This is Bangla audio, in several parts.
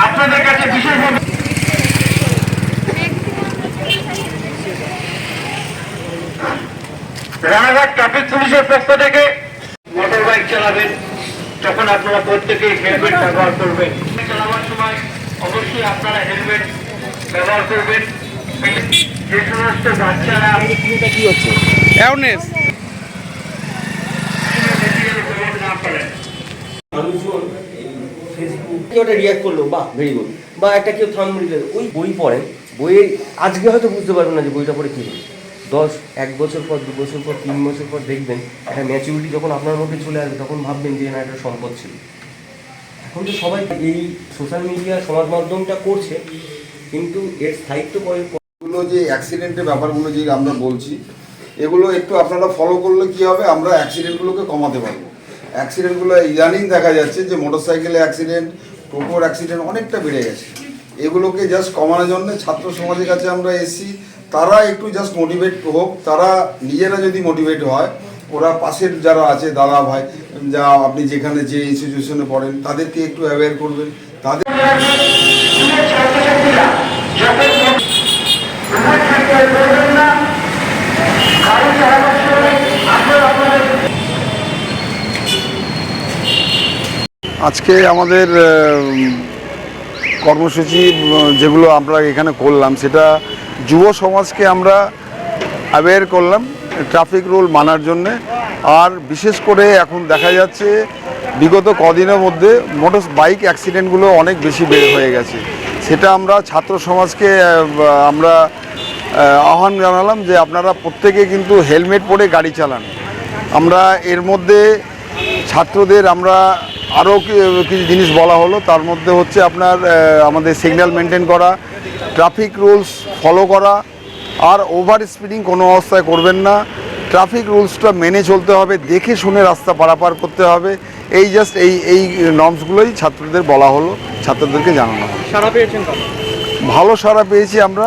আপনাদের কাছে বিশেষ রানাঘাট ট্রাফিক পুলিশের পক্ষ থেকে মোটর বাইক চালাবেন তখন আপনারা প্রত্যেকেই হেলমেট ব্যবহার করবেন। চালাবার সময় অবশ্যই আপনারা হেলমেট ব্যবহার করবেন। যে সমস্ত বাচ্চারা কি হচ্ছে অ্যাওয়ারনেস ওটা রিয়াক্ট করলো, বাহ ভেরি গুড, বা একটা কেউ থাম দিল, ওই বই পড়েন, বইয়ে আজকে হয়তো বুঝতে পারবেন না যে বইটা পড়ে কী হবে। 1 বছর পর, 2 বছর পর, 3 বছর পর দেখবেন একটা ম্যাচুরিটি যখন আপনার মধ্যে চলে আসবে তখন ভাববেন যে না একটা সম্পদ ছিল। এখন তো সবাই এই সোশ্যাল মিডিয়া সমাজ মাধ্যমটা করছে, কিন্তু এর স্থায়িত্ব এগুলো যে অ্যাক্সিডেন্টের ব্যাপারগুলো যে আমরা বলছি, এগুলো একটু আপনারা ফলো করলে কী হবে, আমরা অ্যাক্সিডেন্টগুলোকে কমাতে পারবো। অ্যাক্সিডেন্টগুলো ইদানিং দেখা যাচ্ছে যে মোটরসাইকেলে অ্যাক্সিডেন্ট, টোটোর অ্যাক্সিডেন্ট অনেকটা বেড়ে গেছে। এগুলোকে জাস্ট কমানোর জন্য ছাত্র সমাজের কাছে আমরা এসেছি, তারা একটু জাস্ট মোটিভেট হোক। তারা নিজেরা যদি মোটিভেট হয়, ওরা পাশের যারা আছে দাদা ভাই, যা আপনি যেখানে যে ইনস্টিটিউশনে পড়েন তাদেরকে একটু অ্যাওয়্যার করবেন। তাদের আজকে আমাদের কর্মসূচি যেগুলো আমরা এখানে করলাম, সেটা যুব সমাজকে আমরা অ্যাওয়্যার করলাম ট্রাফিক রুল মানার জন্যে। আর বিশেষ করে এখন দেখা যাচ্ছে বিগত কদিনের মধ্যে মোটর বাইক অ্যাক্সিডেন্টগুলো অনেক বেশি বেড়ে হয়ে গেছে। সেটা আমরা ছাত্র সমাজকে আমরা আহ্বান জানালাম যে আপনারা প্রত্যেকে কিন্তু হেলমেট পরে গাড়ি চালান। আমরা এর মধ্যে ছাত্রদের আমরা আরও কিছু জিনিস বলা হলো, তার মধ্যে হচ্ছে আপনার আমাদের সিগন্যাল মেনটেন করা, ট্রাফিক রুলস ফলো করা, আর ওভার স্পিডিং কোনো অবস্থায় করবেন না। ট্রাফিক রুলসটা মেনে চলতে হবে, দেখে শুনে রাস্তা পারাপার করতে হবে। এই জাস্ট এই নর্মসগুলোই ছাত্রদের বলা হলো, ছাত্রদেরকে জানানো হলো। সাড়া পেয়েছেন? ভালো সাড়া পেয়েছি আমরা।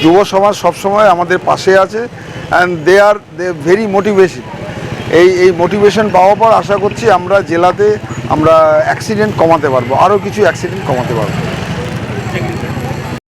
যুব সমাজ সবসময় আমাদের পাশে আছে, অ্যান্ড দে ভেরি মোটিভেশন। এই মোটিভেশন পাওয়ার পর আশা করছি আমরা জেলাতে আমরা অ্যাক্সিডেন্ট কমাতে পারবো, আরও কিছু অ্যাক্সিডেন্ট কমাতে পারবো।